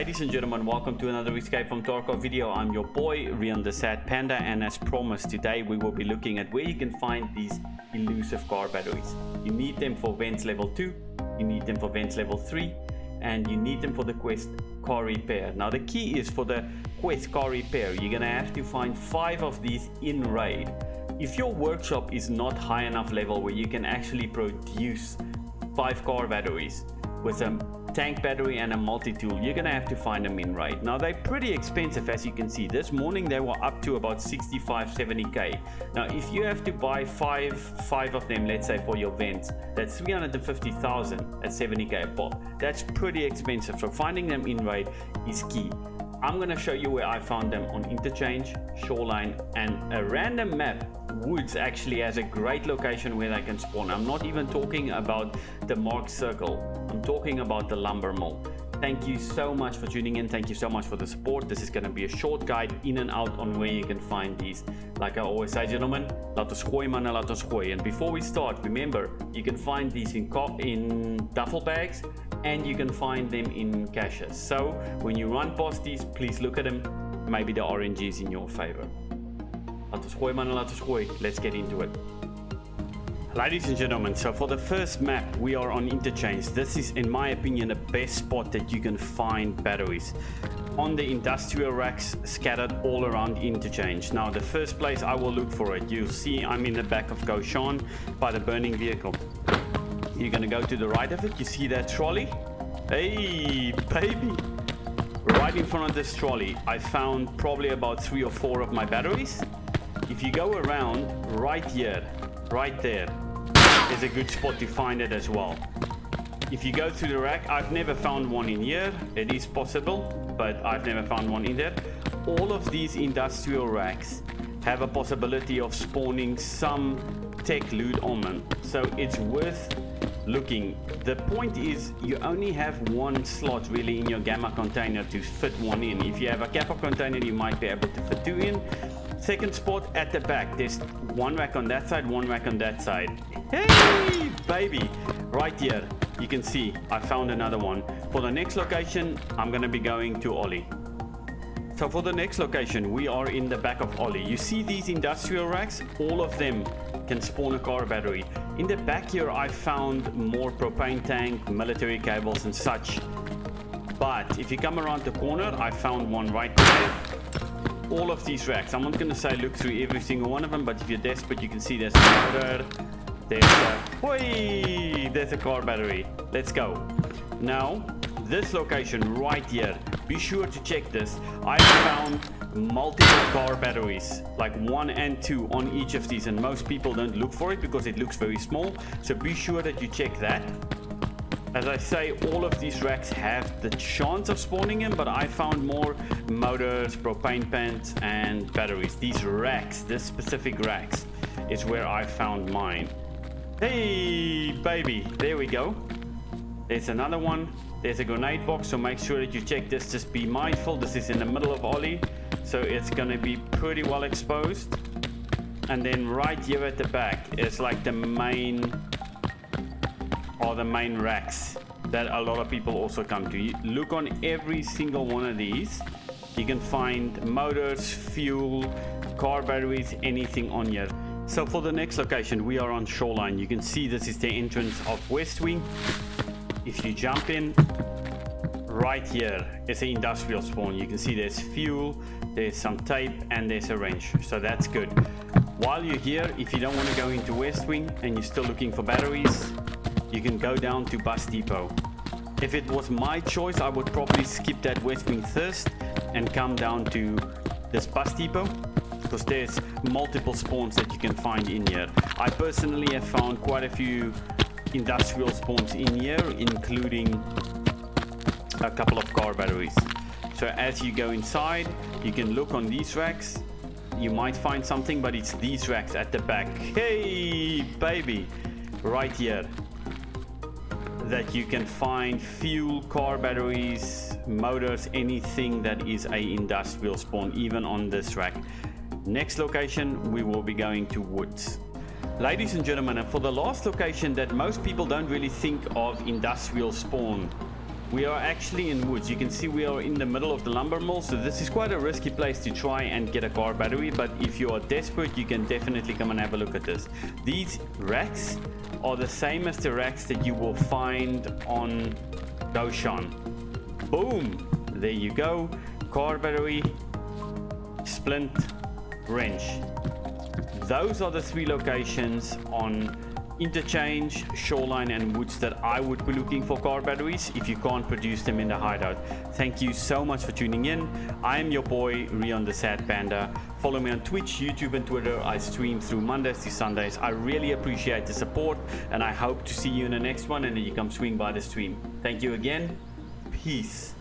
Ladies and gentlemen, welcome to another Escape from Tarkov video. I'm your boy, Rian the Sad Panda, and as promised, today we will be looking at where you can find these elusive car batteries. You need them for vents level 2, you need them for vents level 3, and you need them for the quest car repair. Now the key is for the quest car repair, you're gonna have to find 5 of these in raid. If your workshop is not high enough level where you can actually produce 5 car batteries with a tank battery and a multi-tool, you're gonna have to find them in raid. Now they're pretty expensive, as you can see. This morning they were up to about 65-70k. Now if you have to buy five of them, let's say for your vents, that's 350,000 at 70k a pop. That's pretty expensive, so finding them in raid is key. I'm gonna show you where I found them on Interchange, Shoreline, and a random map. Woods actually has a great location where they can spawn. I'm not even talking about the marked circle, I'm talking about the lumber mill. Thank you so much for tuning in, thank you so much for the support. This is going to be a short guide in and out on where you can find these. Like I always say, gentlemen, laat ons gooi man, laat ons gooi. And before we start, remember, you can find these in duffel bags and you can find them in caches. So when you run past these, please look at them. Maybe the orange is in your favor. Laat ons gooi man, laat ons gooi. Let's get into it. Ladies and gentlemen, so for the first map, we are on Interchange. This is, in my opinion, the best spot that you can find batteries. On the industrial racks scattered all around Interchange. Now, the first place I will look for it, you'll see I'm in the back of Goshan by the burning vehicle. You're gonna go to the right of it, you see that trolley? Hey, baby! Right in front of this trolley, I found probably about 3 or 4 of my batteries. If you go around right here, right there, is a good spot to find it as well. If you go through the rack, I've never found one in here. It is possible, but I've never found one in there. All of these industrial racks have a possibility of spawning some tech loot on them, so it's worth looking. The point is you only have one slot really in your gamma container to fit one in. If you have a kappa container, you might be able to fit 2 in. Second spot at the back, there's 1 rack on that side, 1 rack on that side. Hey baby, right here you can see I found another one. For the next location, I'm gonna be going to Ollie. So for the next location, we are in the back of Ollie. You see these industrial racks, all of them can spawn a car battery. In the back here I found more propane tank, military cables and such, but if you come around the corner, I found one right there. All of these racks, I'm not going to say look through every single one of them, but if you're desperate, you can see there's a motor, there's a car battery. Let's go. Now this location right here, be sure to check this. I found multiple car batteries, like 1 and 2 on each of these, and most people don't look for it because it looks very small, so be sure that you check that. As I say, all of these racks have the chance of spawning in, but I found more motors, propane pants, and batteries. These racks, this specific racks, is where I found mine. Hey, baby, there we go. There's another one. There's a grenade box, so make sure that you check this. Just be mindful, this is in the middle of Ollie, so it's gonna be pretty well exposed. And then right here at the back is like the main racks that a lot of people also come to. You look on every single one of these, you can find motors, fuel, car batteries, anything on here. So for the next location, we are on Shoreline. You can see this is the entrance of West Wing. If you jump in, right here is an industrial spawn. You can see there's fuel, there's some tape, and there's a wrench, so that's good. While you're here, if you don't want to go into West Wing and you're still looking for batteries, you can go down to Bus Depot. If it was my choice, I would probably skip that West Wing first and come down to this Bus Depot, because there's multiple spawns that you can find in here. I personally have found quite a few industrial spawns in here, including a couple of car batteries. So as you go inside, you can look on these racks. You might find something, but it's these racks at the back. Hey baby, right here, that you can find fuel, car batteries, motors, anything that is a industrial spawn, even on this rack. Next location, we will be going to Woods. Ladies and gentlemen, and for the last location that most people don't really think of industrial spawn We are actually in woods. You can see we are in the middle of the lumber mill, so this is quite a risky place to try and get a car battery, but if you are desperate, you can definitely come and have a look at this. These racks are the same as the racks that you will find on Goshan. Boom! There you go. Car battery, splint, wrench. Those are the 3 locations on Interchange, Shoreline and Woods that I would be looking for car batteries if you can't produce them in the hideout. Thank you so much for tuning in. I am your boy Rion the Sad Panda. Follow me on Twitch, YouTube and Twitter. I stream through Mondays to Sundays. I really appreciate the support and I hope to see you in the next one and that you come swing by the stream. Thank you again. Peace.